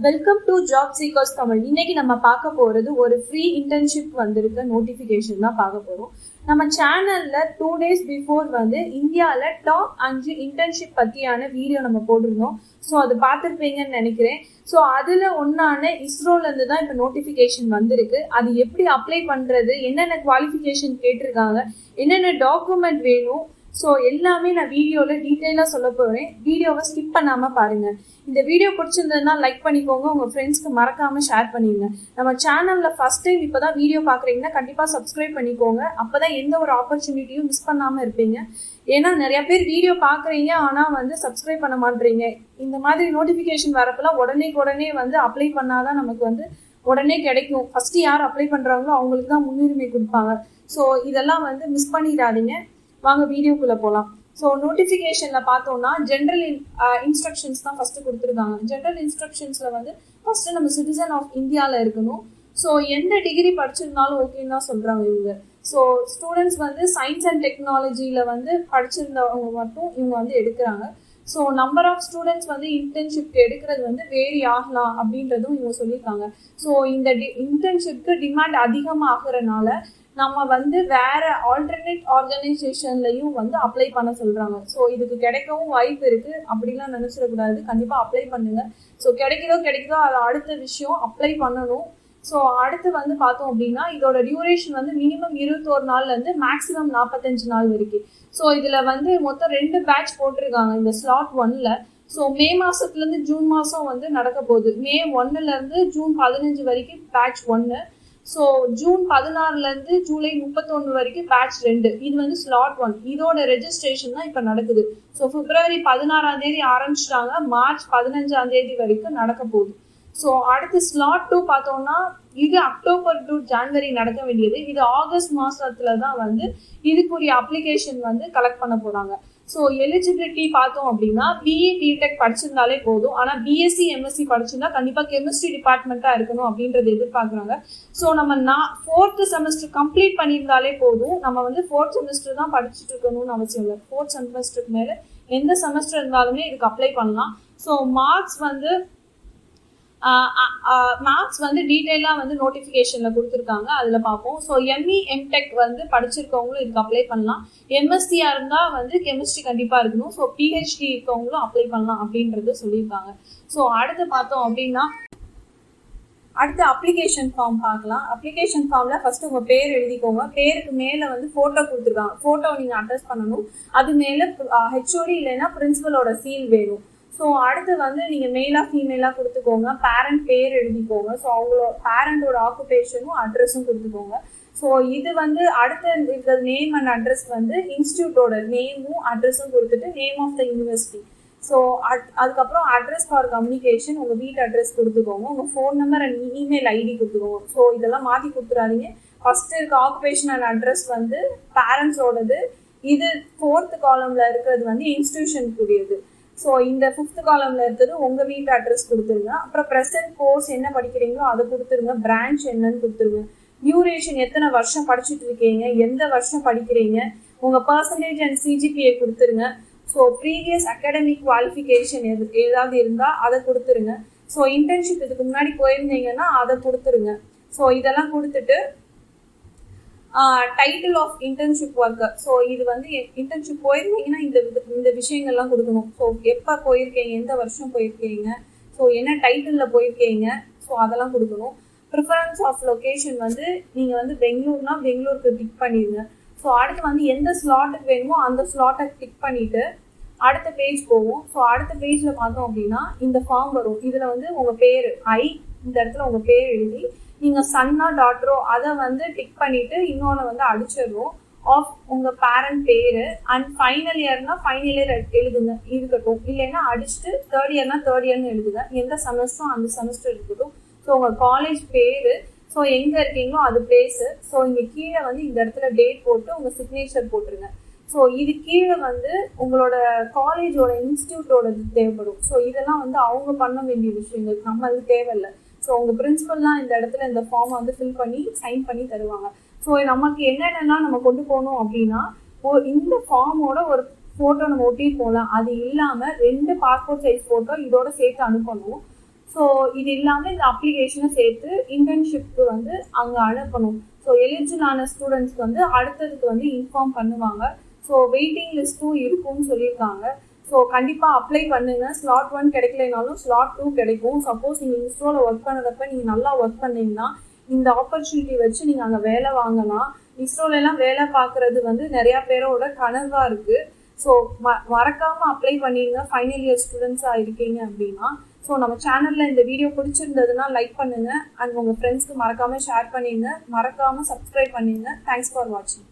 Welcome to job seekers Tamil. இன்னைக்கு நம்ம பார்க்க போறது ஒரு ஃப்ரீ இன்டர்ன்ஷிப் வந்திருக்க நோட்டிஃபிகேஷன் தான் பார்க்க போறோம். நம்ம சேனல்ல 2 days பிஃபோர் இந்தியாவில் டாப் 5 இன்டர்ன்ஷிப் பத்தியான வீடியோ நம்ம போட்டிருந்தோம். ஸோ அது பார்த்துருப்பீங்கன்னு நினைக்கிறேன். ஸோ அதில் ஒன்றான இஸ்ரோலேருந்து தான் இப்போ நோட்டிஃபிகேஷன் வந்திருக்கு. அது எப்படி அப்ளை பண்ணுறது, என்னென்ன குவாலிஃபிகேஷன் கேட்டிருக்காங்க, என்னென்ன டாக்குமெண்ட் வேணும், ஸோ எல்லாமே நான் வீடியோவில் டீட்டெயிலாக சொல்ல போகிறேன். வீடியோவை ஸ்கிப் பண்ணாமல் பாருங்கள். இந்த வீடியோ பிடிச்சிருந்ததுன்னா லைக் பண்ணிக்கோங்க, உங்கள் ஃப்ரெண்ட்ஸ்க்கு மறக்காமல் ஷேர் பண்ணிடுங்க. நம்ம சேனலில் ஃபஸ்ட் டைம் இப்போ தான் வீடியோ பார்க்குறீங்கன்னா கண்டிப்பாக சப்ஸ்கிரைப் பண்ணிக்கோங்க. அப்போ தான் எந்த ஒரு ஆப்பர்ச்சுனிட்டியும் மிஸ் பண்ணாமல் இருப்பீங்க. ஏன்னா நிறைய பேர் வீடியோ பார்க்குறீங்க ஆனால் சப்ஸ்கிரைப் பண்ண மாட்டேறீங்க. இந்த மாதிரி நோட்டிஃபிகேஷன் வரப்பெல்லாம் உடனே அப்ளை பண்ணாதான் நமக்கு உடனே கிடைக்கும். ஃபஸ்ட்டு யார் அப்ளை பண்ணுறாங்களோ அவங்களுக்கு தான் முன்னுரிமை கொடுப்பாங்க. ஸோ இதெல்லாம் மிஸ் பண்ணிடாதீங்க. வாங்க வீடியோக்குள்ளே போகலாம். ஸோ நோட்டிஃபிகேஷனில் பார்த்தோம்னா ஜென்ரல் இன்ஸ்ட்ரக்ஷன்ஸ் தான் ஃபஸ்ட்டு கொடுத்துருக்காங்க. ஜென்ரல் இன்ஸ்ட்ரக்ஷன்ஸில் ஃபஸ்ட்டு நம்ம சிட்டிசன் ஆஃப் இந்தியாவில் இருக்கணும். ஸோ எந்த டிகிரி படிச்சிருந்தாலும் ஓகேன்னு தான் சொல்கிறாங்க இவங்க. ஸோ ஸ்டூடெண்ட்ஸ் சயின்ஸ் அண்ட் டெக்னாலஜியில் படிச்சிருந்தவங்க மட்டும் இவங்க எடுக்கிறாங்க. ஸோ நம்பர் ஆஃப் ஸ்டூடெண்ட்ஸ் இன்டர்ன்ஷிப்க்கு எடுக்கிறது வேரி ஆகலாம் அப்படின்றதும் இவங்க சொல்லியிருக்காங்க. ஸோ இந்த இன்டர்ன்ஷிப்க்கு டிமாண்ட் அதிகமாகிறனால நம்ம வேற ஆல்டர்னேட் ஆர்கனைசேஷன்லையும் அப்ளை பண்ண சொல்றாங்க. ஸோ இதுக்கு கிடைக்கவும் வாய்ப்பு இருக்கு. அப்படிலாம் நினைச்சிடக்கூடாது, கண்டிப்பா அப்ளை பண்ணுங்க. ஸோ கிடைக்குதோ அது அடுத்த விஷயம், அப்ளை பண்ணணும். ஸோ அடுத்து பார்த்தோம் அப்படின்னா இதோட டியூரேஷன் மினிமம் 21 நாள்ல இருந்து மேக்ஸிமம் 45 நாள் வரைக்கும். ஸோ இதுல மொத்தம் 2 பேட்ச் போட்டிருக்காங்க இந்த ஸ்லாட் 1ல. ஸோ மே மாசத்துல ஜூன் மாசம் நடக்க போகுது. மே 1ல இருந்து ஜூன் 15 வரைக்கும் பேட்ச் 1. ஸோ ஜூன் 16 ஜூலை 31 வரைக்கும் பேட்ச் 2. இது ஸ்லாட் 1. இதோட ரெஜிஸ்ட்ரேஷன் தான் இப்போ நடக்குது. ஸோ பிப்ரவரி 16 ஆரம்பிச்சிட்டாங்க, மார்ச் 15 வரைக்கும் நடக்க போகுது. ஸோ அடுத்து ஸ்லாட் 2 பார்த்தோம்னா இது அக்டோபர் டு ஜான்வரி நடக்க வேண்டியது. இது ஆகஸ்ட் மாசத்துல தான் இதுக்குரிய அப்ளிகேஷன் கலெக்ட் பண்ண போறாங்க. ஸோ எலிஜிபிலிட்டி பார்த்தோம் அப்படின்னா பிஇ பிடெக் படிச்சிருந்தாலே போதும். ஆனால் பிஎஸ்சி எம்எஸ்சி படிச்சிருந்தா கண்டிப்பாக கெமிஸ்ட்ரி டிபார்ட்மெண்ட்டாக இருக்கணும் அப்படின்றது எதிர்பார்க்குறாங்க. ஸோ நம்ம 4th செமஸ்டர் கம்ப்ளீட் பண்ணியிருந்தாலே போதும். நம்ம 4th செமஸ்டர் தான் படிச்சுட்டு இருக்கணும்னு அவசியம் இல்லை. 4th செமஸ்டருக்கு மேலே எந்த செமஸ்டர் இருந்தாலுமே இதுக்கு அப்ளை பண்ணலாம். ஸோ மார்க்ஸ் டீட்டெயிலாக நோட்டிஃபிகேஷனில் கொடுத்துருக்காங்க, அதில் பார்ப்போம். ஸோ எம்இ எம்டெக் படிச்சிருக்கவங்களும் இதுக்கு அப்ளை பண்ணலாம். எம்எஸ்சியாக இருந்தால் கெமிஸ்ட்ரி கண்டிப்பாக இருக்கணும். ஸோ பிஹெச்டி இருக்கவங்களும் அப்ளை பண்ணலாம் அப்படின்றது சொல்லியிருக்காங்க. ஸோ அடுத்து பார்த்தோம் அப்படின்னா அடுத்து அப்ளிகேஷன் ஃபார்ம் பார்க்கலாம். அப்ளிகேஷன் ஃபார்மில் ஃபஸ்ட்டு உங்கள் பேர் எழுதிக்கோங்க. பேருக்கு மேலே ஃபோட்டோ கொடுத்துருக்காங்க. ஃபோட்டோ நீங்கள் அட்டாச் பண்ணணும். அது மேலே ஹெச்ஓடி இல்லைன்னா பிரின்சிபலோட சீல் வேணும். ஸோ அடுத்து நீங்கள் மெயிலாக ஃபீமேலாக கொடுத்துக்கோங்க. பேரண்ட் பேர் எழுதிக்கோங்க. ஸோ அவங்களோட பேரண்டோட ஆக்குபேஷனும் அட்ரஸும் கொடுத்துக்கோங்க. ஸோ இது அடுத்த இருக்கிற நேம் அண்ட் அட்ரஸ் இன்ஸ்டியூட்டோட நேமும் அட்ரஸும் கொடுத்துட்டு name of the university. So அதுக்கப்புறம் அட்ரஸ் ஃபார் கம்யூனிகேஷன் உங்கள் வீட்டு அட்ரஸ் கொடுத்துக்கோங்க. உங்கள் phone number and email ID கொடுத்துக்கோங்க. ஸோ இதெல்லாம் மாற்றி கொடுத்துறாதீங்க. ஃபஸ்ட்டு இருக்க ஆக்குபேஷன் அண்ட் அட்ரஸ் பேரண்ட்ஸோடது. இது 4th காலம்ல இருக்கிறது இன்ஸ்டியூஷனுக்குரியது. ஸோ இந்த 5th காலம்ல இருக்கிறது உங்கள் வீட்டு அட்ரஸ் கொடுத்துருங்க. அப்புறம் ப்ரெசன்ட் கோர்ஸ் என்ன படிக்கிறீங்களோ அதை கொடுத்துருங்க. பிரான்ச் என்னன்னு கொடுத்துருங்க. டியூரேஷன் எத்தனை வருஷம் படிச்சுட்டு இருக்கீங்க, எந்த வருஷம் படிக்கிறீங்க, உங்கள் பர்சன்டேஜ் அண்ட் சிஜிபிஏ கொடுத்துருங்க. ஸோ ப்ரீவியஸ் அகாடமிக் குவாலிஃபிகேஷன் ஏதாவது இருந்தால் அதை கொடுத்துருங்க. ஸோ இன்டர்ன்ஷிப் இதுக்கு முன்னாடி போயிருந்தீங்கன்னா அதை கொடுத்துருங்க. ஸோ இதெல்லாம் கொடுத்துட்டு title of internship worker. So இது இன்டர்ன்ஷிப் போயிருந்தீங்கன்னா இந்த விஷயங்கள்லாம் கொடுக்கணும். ஸோ எப்போ போயிருக்கீங்க, எந்த வருஷம் போயிருக்கீங்க, ஸோ என்ன டைட்டிலில் போயிருக்கீங்க, ஸோ அதெல்லாம் கொடுக்கணும். ப்ரிஃபரன்ஸ் ஆஃப் லொக்கேஷன் நீங்கள் பெங்களூர்னா பெங்களூருக்கு டிக் பண்ணிடுங்க. ஸோ அடுத்து எந்த ஸ்லாட்டுக்கு வேணுமோ அந்த ஸ்லாட்டை டிக் பண்ணிவிட்டு அடுத்த பேஜ் போவோம். ஸோ அடுத்த பேஜில் பார்த்தோம் அப்படின்னா இந்த ஃபார்ம் வரும். இதில் உங்கள் பேர் இந்த இடத்துல உங்கள் பேர் எழுதி நீங்கள் சன்னா டாட்டரோ அதை டிக் பண்ணிவிட்டு இன்னொன்று அடிச்சிடுறோம். ஆஃப் உங்கள் பேரண்ட் பேர் அண்ட் ஃபைனல் இயர்னா ஃபைனல் இயர் எழுதுங்க இருக்கட்டும். இல்லைன்னா அடிச்சுட்டு 3rd இயர்னா 3rd இயர்னு எழுதுங்க. எந்த செமஸ்டரும் அந்த செமஸ்டர் இருக்கட்டும். ஸோ உங்கள் காலேஜ் பேர், ஸோ எங்கே இருக்கீங்களோ அது பிளேஸு. ஸோ இங்கே கீழே இந்த இடத்துல டேட் போட்டு உங்கள் சிக்னேச்சர் போட்டுருங்க. ஸோ இது கீழே உங்களோட காலேஜோட இன்ஸ்டியூட்டோட தேவைப்படும். ஸோ இதெல்லாம் அவங்க பண்ண வேண்டிய விஷயங்கள், நம்ம அது தேவையில்லை. ஸோ உங்கள் பிரின்சிபல்லாம் இந்த இடத்துல இந்த ஃபார்மை ஃபில் பண்ணி சைன் பண்ணி தருவாங்க. ஸோ நமக்கு என்னென்னலாம் நம்ம கொண்டு போகணும் அப்படின்னா இந்த ஃபார்மோட ஒரு ஃபோட்டோ நம்ம ஒட்டி போகலாம். அது இல்லாமல் 2 பாஸ்போர்ட் சைஸ் ஃபோட்டோ இதோட சேர்த்து அனுப்பணும். ஸோ இது இல்லாமல் இந்த அப்ளிகேஷனை சேர்த்து இன்டர்ன்ஷிப்க்கு வந்து அங்கே அனுப்பணும். ஸோ எலிஜிபிள் ஆன ஸ்டூடெண்ட்ஸ்க்கு வந்து அடுத்ததுக்கு வந்து இன்ஃபார்ம் பண்ணுவாங்க. ஸோ வெயிட்டிங் லிஸ்ட்டும் இருக்கும்னு சொல்லியிருக்காங்க. ஸோ கண்டிப்பாக அப்ளை பண்ணுங்க. ஸ்லாட் 1 கிடைக்கலைனாலும் ஸ்லாட் 2 கிடைக்கும். சப்போஸ் நீங்கள் இஸ்ரோவில் ஒர்க் பண்ணுறப்ப நீங்கள் நல்லா ஒர்க் பண்ணீங்கன்னா இந்த ஆப்பர்ச்சுனிட்டி வச்சு நீங்கள் அங்கே வேலை வாங்கலாம். இஸ்ரோலெல்லாம் வேலை பார்க்குறது வந்து நிறையா பேரோட கனவாக இருக்குது. ஸோ மறக்காமல் அப்ளை பண்ணிடுங்க ஃபைனல் இயர் ஸ்டூடெண்ட்ஸாக இருக்கீங்க அப்படின்னா. ஸோ நம்ம சேனலில் இந்த வீடியோ பிடிச்சிருந்ததுன்னா லைக் பண்ணுங்கள் அண்ட் உங்கள் ஃப்ரெண்ட்ஸ்க்கு மறக்காமல் ஷேர் பண்ணிடுங்க. மறக்காமல் சப்ஸ்கிரைப் பண்ணிடுங்க. தேங்க்ஸ் ஃபார் வாட்சிங்.